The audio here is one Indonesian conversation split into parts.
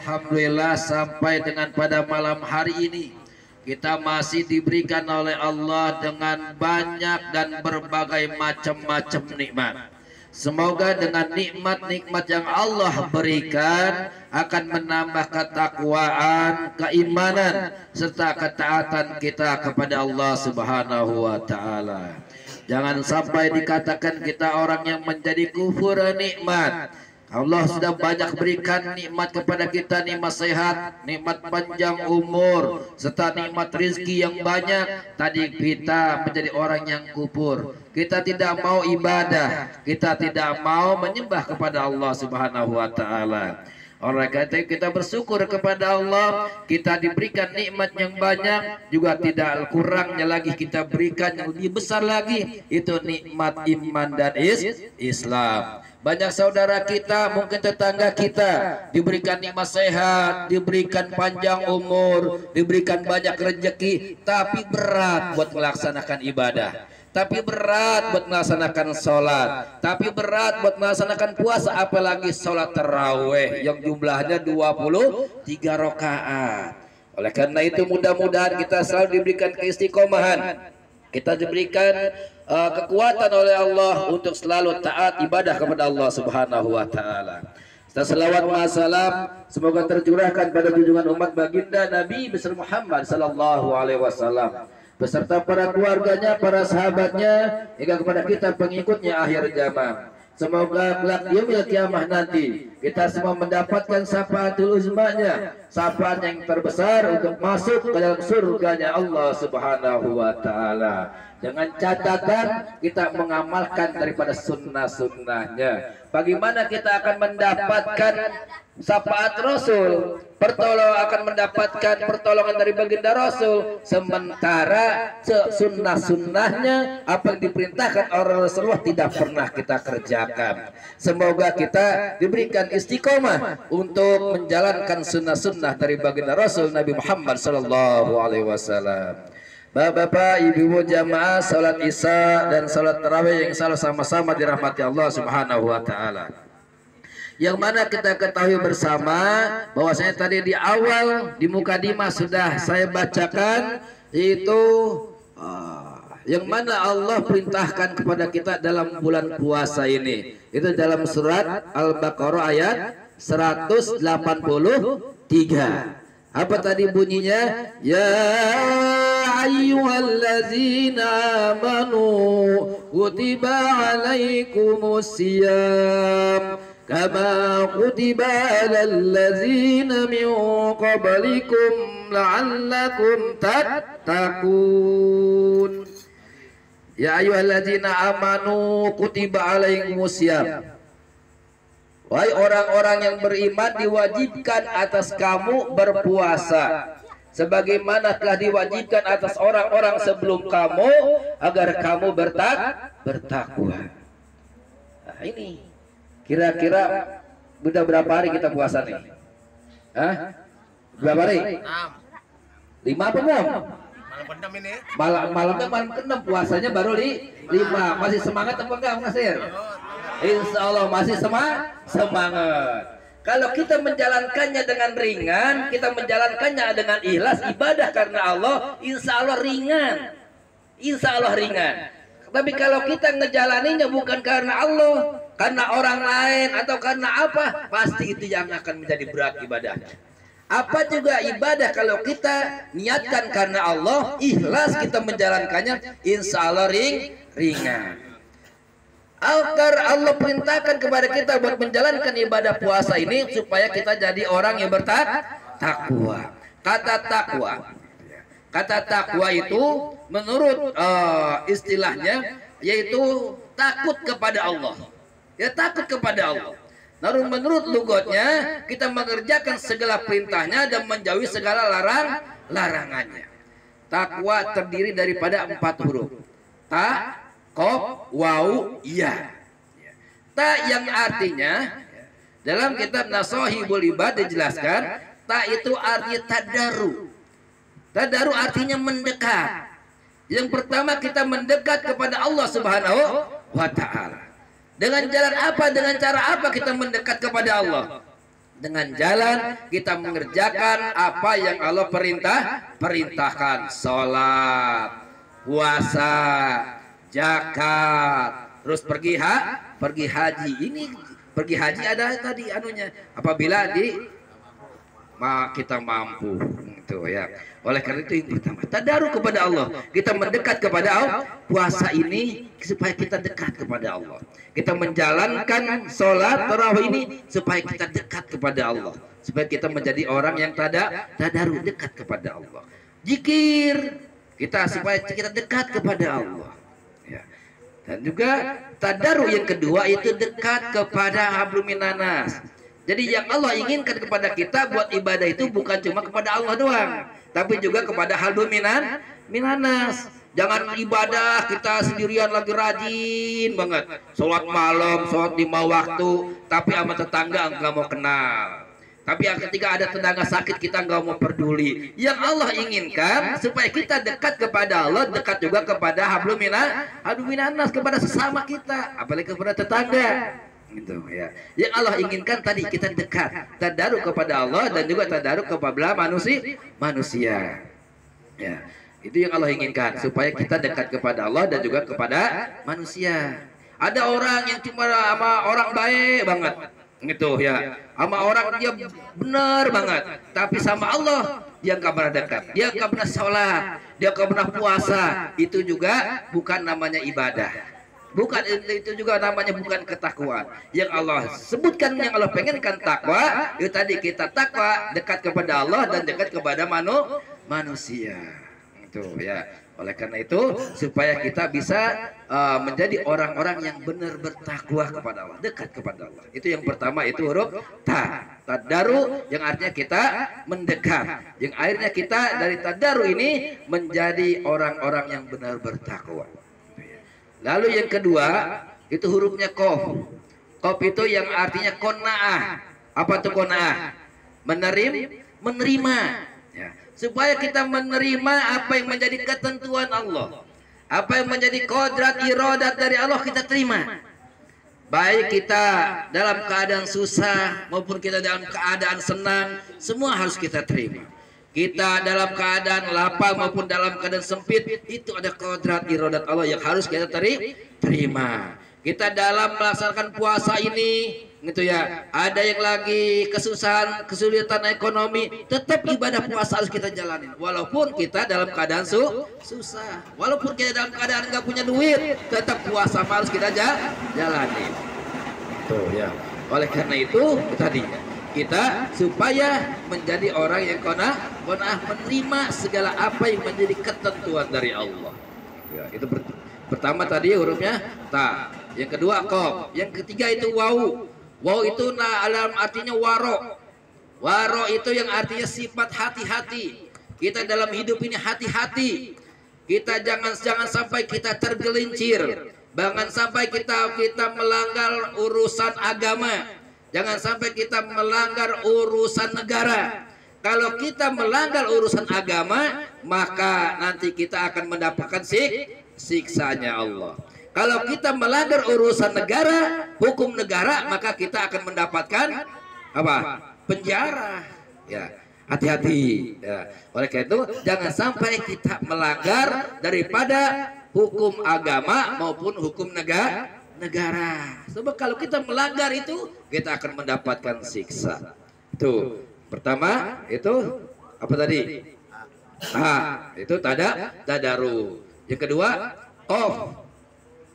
alhamdulillah sampai dengan pada malam hari ini kita masih diberikan oleh Allah dengan banyak dan berbagai macam-macam nikmat. Semoga dengan nikmat-nikmat yang Allah berikan akan menambah ketakwaan, keimanan serta ketaatan kita kepada Allah Subhanahu wa taala. Jangan sampai dikatakan kita orang yang menjadi kufur nikmat. Allah sudah banyak berikan nikmat kepada kita, nikmat sehat, nikmat panjang umur, serta nikmat rizki yang banyak. Tadi kita menjadi orang yang kufur. Kita tidak mau ibadah, kita tidak mau menyembah kepada Allah Subhanahu wa taala. Oleh karena itu kita bersyukur kepada Allah, kita diberikan nikmat yang banyak, juga tidak kurangnya lagi kita berikan yang lebih besar lagi, itu nikmat iman dan Islam. Banyak saudara kita, mungkin tetangga kita diberikan nikmat sehat, diberikan panjang umur, diberikan banyak rezeki, tapi berat buat melaksanakan ibadah, tapi berat buat melaksanakan sholat, tapi berat buat melaksanakan puasa, apalagi sholat taraweh yang jumlahnya 23 rakaat. Oleh karena itu mudah-mudahan kita selalu diberikan keistiqomahan, kita diberikan kekuatan oleh Allah untuk selalu taat ibadah kepada Allah Subhanahu wa taala. Salawat wa salam semoga tercurahkan pada junjungan umat baginda Nabi besar Muhammad sallallahu alaihi wasallam beserta para keluarganya, para sahabatnya, hingga kepada kita pengikutnya akhir zaman. Semoga kelak yaumil kiamah nanti kita semua mendapatkan syafaatul uzmanya, syafaat yang terbesar untuk masuk ke dalam surganya Allah Subhanahu wa taala. Dengan catatan kita mengamalkan daripada sunnah-sunnahnya. Bagaimana kita akan mendapatkan syafaat Rasul, akan mendapatkan pertolongan dari baginda Rasul, sementara sunnah-sunnahnya apa yang diperintahkan oleh Rasulullah tidak pernah kita kerjakan. Semoga kita diberikan istiqomah untuk menjalankan sunnah-sunnah dari baginda Rasul Nabi Muhammad sallallahu alaihi wasallam. Bapak-bapak, ibu-ibu jamaah salat isya dan salat tarawih yang selalu sama-sama dirahmati Allah Subhanahu wa taala. Yang mana kita ketahui bersama bahwasanya tadi di awal di mukadimah sudah saya bacakan, yaitu yang mana Allah perintahkan kepada kita dalam bulan puasa ini. Itu dalam surat Al-Baqarah ayat 183. Apa tadi bunyinya? Ya ayyuhallazina amanu kutiba alaikumus siyam kama kutiba alal ladzina min qablikum la'allakum tattaqun. Ya ayyuhallazina amanu kutiba alaikumus siyam. Wahai orang-orang yang beriman, diwajibkan atas kamu berpuasa sebagaimana telah diwajibkan atas orang-orang sebelum kamu agar kamu bertakwa. Nah, ini kira-kira udah berapa hari kita puasa nih? Hah? Berapa hari? 5 apa belum? Malam ini. Malamnya malam ke-6, puasanya baru 5. Masih semangat apa enggak, Nasir? Insya Allah masih semangat. Kalau kita menjalankannya dengan ringan, kita menjalankannya dengan ikhlas, ibadah karena Allah, insya Allah ringan. Insya Allah ringan. Tapi kalau kita ngejalaninya bukan karena Allah, karena orang lain atau karena apa, pasti itu yang akan menjadi berat ibadahnya. Apa juga ibadah kalau kita niatkan karena Allah, ikhlas kita menjalankannya, insya Allah ringan. Agar Allah perintahkan kepada kita buat menjalankan ibadah puasa ini supaya kita jadi orang yang bertakwa. Kata takwa itu menurut istilahnya yaitu takut kepada Allah. Ya, takut kepada Allah. Namun menurut lugotnya kita mengerjakan segala perintahnya dan menjauhi segala larangannya. Takwa terdiri daripada 4 huruf. Ta, Qaf, Waw, Ya. Ta yang artinya dalam kitab Nasahibul Ibad dijelaskan, ta itu artinya tadaru. Tadaru artinya mendekat. Yang pertama kita mendekat kepada Allah Subhanahu wa taala. Dengan jalan apa? Dengan cara apa kita mendekat kepada Allah? dengan jalan kita mengerjakan apa yang Allah perintahkan, sholat, puasa, zakat, terus pergi haji. Ini pergi haji ada tadi anunya, apabila kita mampu, gitu ya. Oleh karena itu yang pertama, tadaruk kepada Allah. Kita mendekat kepada Allah. Puasa ini supaya kita dekat kepada Allah. Kita menjalankan sholat tarawih ini supaya kita dekat kepada Allah. Supaya kita menjadi orang yang tadaruk, dekat kepada Allah. Zikir kita supaya kita dekat kepada Allah. Ya. Dan juga tadaruk yang kedua itu dekat kepada hablum minanas. Jadi yang Allah inginkan kepada kita buat ibadah itu bukan cuma kepada Allah doang, tapi juga kepada hablum minanas. Jangan ibadah kita sendirian lagi rajin banget, sholat malam, sholat 5 waktu, tapi sama tetangga enggak mau kenal. Tapi ketika ada tetangga sakit kita enggak mau peduli. Yang Allah inginkan supaya kita dekat kepada Allah, dekat juga kepada hablum minanas, kepada sesama kita, apalagi kepada tetangga. Gitu ya. Yang Allah inginkan tadi kita dekat, tadaruk kepada Allah dan juga tadaruk kepada manusia. Ya, itu yang Allah inginkan supaya kita dekat kepada Allah dan juga kepada manusia. Ada orang yang cuma sama orang baik banget, gitu ya. Sama orang dia benar banget, tapi sama Allah dia nggak pernah dekat, dia nggak pernah sholat, dia nggak pernah puasa. Itu juga bukan namanya ibadah. Bukan, itu juga namanya bukan ketakwaan. Yang Allah sebutkan, yang Allah pengenkan takwa, itu tadi kita takwa, dekat kepada Allah dan dekat kepada manusia. Itu ya. Oleh karena itu supaya kita bisa menjadi orang-orang yang benar bertakwa kepada Allah, dekat kepada Allah. Itu yang pertama, itu huruf tadaru, yang artinya kita mendekat. Yang akhirnya kita dari tadaru ini menjadi orang-orang yang benar bertakwa. Lalu yang kedua itu hurufnya qaf. Qaf itu yang artinya qanaah. Apa tuh qanaah? Menerima. Ya. Supaya kita menerima apa yang menjadi ketentuan Allah, apa yang menjadi kodrat iradat dari Allah, kita terima. Baik kita dalam keadaan susah maupun kita dalam keadaan senang, semua harus kita terima. Kita dalam keadaan lapang maupun dalam keadaan sempit, itu ada kodrat iradat Allah yang harus kita terima. Kita dalam melaksanakan puasa ini, gitu ya, ada yang lagi kesusahan, kesulitan ekonomi, tetap ibadah puasa harus kita jalanin. Walaupun kita dalam keadaan susah, walaupun kita dalam keadaan nggak punya duit, tetap puasa harus kita jalanin. Tuh ya. Oleh karena itu tadi kita supaya menjadi orang yang qanaah menerima segala apa yang menjadi ketentuan dari Allah. Ya, itu pertama tadi hurufnya ta, yang kedua qaf, yang ketiga itu waw. Waw itu dalam artinya waro. Waro itu yang artinya sifat hati-hati. Kita dalam hidup ini hati-hati. Kita jangan sampai kita tergelincir. Jangan sampai kita melanggar urusan agama. Jangan sampai kita melanggar urusan negara. Kalau kita melanggar urusan agama, maka nanti kita akan mendapatkan siksanya Allah. Kalau kita melanggar urusan negara, hukum negara, maka kita akan mendapatkan apa? Penjara. Ya, hati-hati. Ya. Oleh karena itu, jangan sampai kita melanggar daripada hukum agama maupun hukum negara. Sebab kalau kita melanggar itu, kita akan mendapatkan siksa. Itu pertama, itu apa tadi? Itu tadaru. Yang kedua, qaf.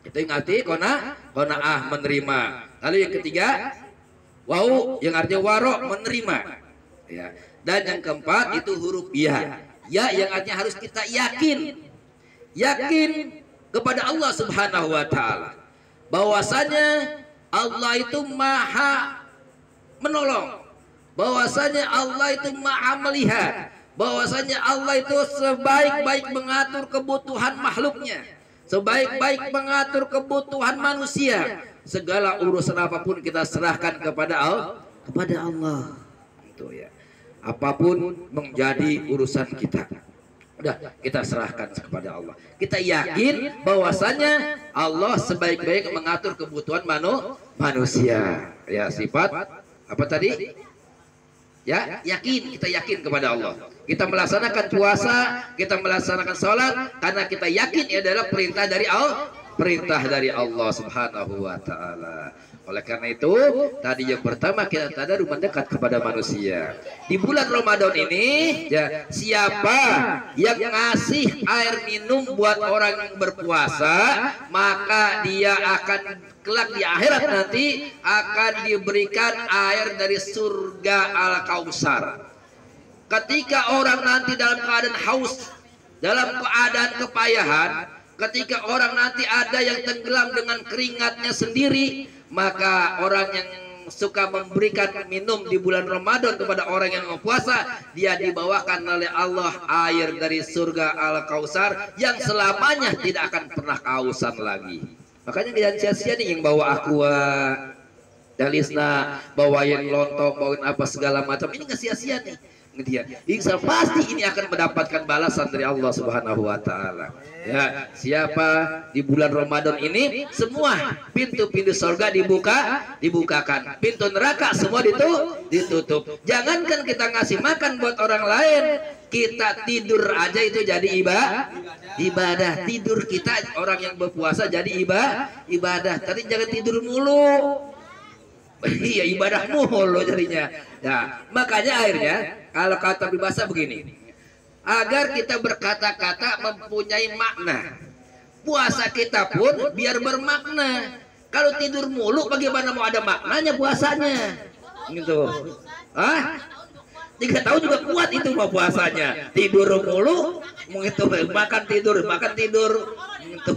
Itu yang arti qanaah menerima. Lalu yang ketiga, waw yang artinya waro, menerima. Ya. Dan yang keempat itu huruf ya. Ya yang artinya harus kita yakin kepada Allah Subhanahu wa taala. Bahwasanya Allah itu maha menolong, bahwasanya Allah itu maha melihat, bahwasanya Allah itu sebaik-baik mengatur kebutuhan makhluknya, sebaik-baik mengatur kebutuhan manusia. Segala urusan apapun kita serahkan kepada Allah. Itu ya. Apapun menjadi urusan kita, udah kita serahkan kepada Allah. Kita yakin bahwasanya Allah sebaik-baik mengatur kebutuhan manusia. Ya, sifat apa tadi? Ya, yakin, kita yakin kepada Allah. Kita melaksanakan puasa, kita melaksanakan sholat karena kita yakin ini adalah perintah dari Allah Subhanahu wa taala. Oleh karena itu, tadi yang pertama kita tadarus mendekat kepada manusia. Di bulan Ramadan ini, ya, siapa yang ngasih air minum buat orang yang berpuasa, maka dia akan kelak di akhirat nanti akan diberikan air dari surga Al-Kautsar. Ketika orang nanti dalam keadaan haus, dalam keadaan kepayahan, ketika orang nanti ada yang tenggelam dengan keringatnya sendiri, maka orang yang suka memberikan minum di bulan Ramadan kepada orang yang puasa, dia dibawakan oleh Allah air dari surga Al-Kautsar yang selamanya tidak akan pernah kehausan lagi. Makanya jangan sia-sia nih yang bawa aqua, dalisna, bawain lontong, bawain apa segala macam, ini nggak sia-sia nih. Dia insya pasti ini akan mendapatkan balasan dari Allah Subhanahu wa taala. Ya, siapa di bulan Ramadan ini semua pintu-pintu surga dibukakan, pintu neraka semua ditutup. Jangankan kita ngasih makan buat orang lain, kita tidur aja itu jadi ibadah. Tidur kita orang yang berpuasa jadi ibadah. Tadi jangan tidur mulu. Iya, ibadah mulu jadinya. Nah, makanya akhirnya kalau kata berbahasa begini, agar kita berkata-kata mempunyai makna, puasa kita pun biar bermakna. Kalau tidur mulu bagaimana mau ada maknanya puasanya? Gitu. 3 tahun juga kuat itu mau puasanya. Tidur mulu, gitu, makan tidur gitu.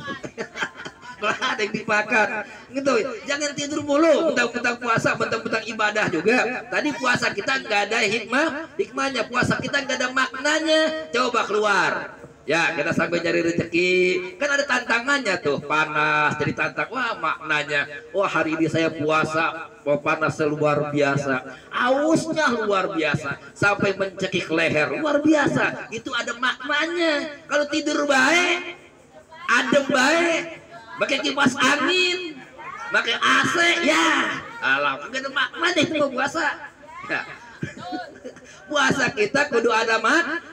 Ada yang dimakan gitu. Jangan tidur mulu mentang-mentang puasa, mentang-mentang ibadah juga. Tadi puasa kita nggak ada hikmahnya, puasa kita nggak ada maknanya. Coba keluar, ya, kita sampai cari rezeki, kan ada tantangannya tuh, panas jadi tantang. Wah, maknanya, wah, hari ini saya puasa, mau panas luar biasa, ausnya luar biasa, sampai mencekik leher luar biasa. Itu ada maknanya. Kalau tidur baik, adem baik, pakai kipas angin, pakai AC, ya, alam, gak ada makna deh mau puasa. Ya. Puasa kita kudu ada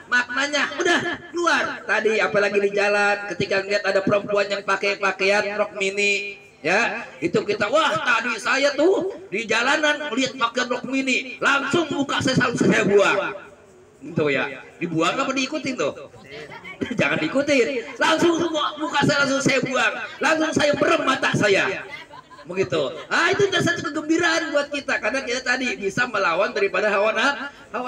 maknanya. Udah keluar. Tadi apalagi di jalan, ketika ngeliat ada perempuan yang pakai pakaian rok mini, ya, itu kita, wah, tadi saya tuh di jalanan melihat pakaian rok mini, langsung muka saya buang. Itu ya, dibuang apa diikutin tuh? Jangan diikutin, langsung muka saya buang, langsung saya merem mata saya, begitu. Itu satu kegembiraan buat kita karena kita tadi bisa melawan daripada hawa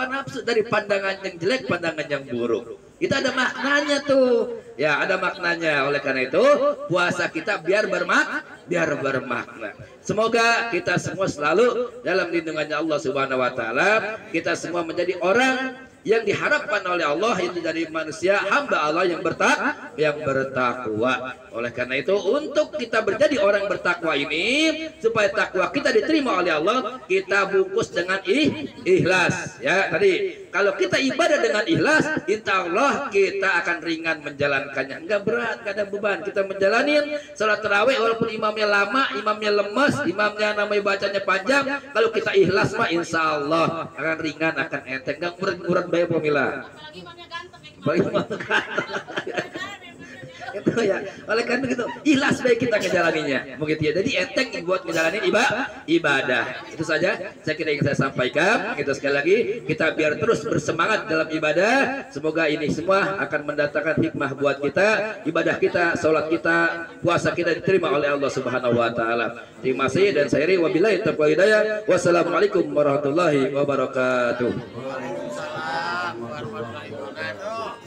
nafsu, dari pandangan yang jelek, pandangan yang buruk. Itu ada maknanya tuh, ya, ada maknanya. Oleh karena itu puasa kita biar bermakna. Semoga kita semua selalu dalam lindungannya Allah Subhanahu wa taala. Kita semua menjadi orang yang diharapkan oleh Allah, itu dari manusia, hamba Allah yang bertakwa. Oleh karena itu, untuk kita menjadi orang bertakwa ini, supaya takwa kita diterima oleh Allah, kita bungkus dengan ikhlas. Ya, tadi kalau kita ibadah dengan ikhlas, insya Allah kita akan ringan menjalankannya. Enggak berat, enggak ada beban. Kita menjalanin salat tarawih walaupun imamnya lama, imamnya lemes, imamnya namanya bacanya panjang, kalau kita ikhlas mah insya Allah akan ringan, akan enteng, enggak berat bayar pemilah. Itu ya. Oleh karena itu ikhlas baik kita ngejalaninya, begitu ya. Jadi enteng buat ngejalanin ibadah. Itu saja saya kira ingin saya sampaikan. Kita sekali lagi kita biar terus bersemangat dalam ibadah. Semoga ini semua akan mendatangkan hikmah buat kita, ibadah kita, sholat kita, puasa kita diterima oleh Allah Subhanahu wa taala. Terima kasih dan saya wabillahi taufiq hidayah. Wassalamualaikum warahmatullahi wabarakatuh. Waalaikumsalam warahmatullahi wabarakatuh.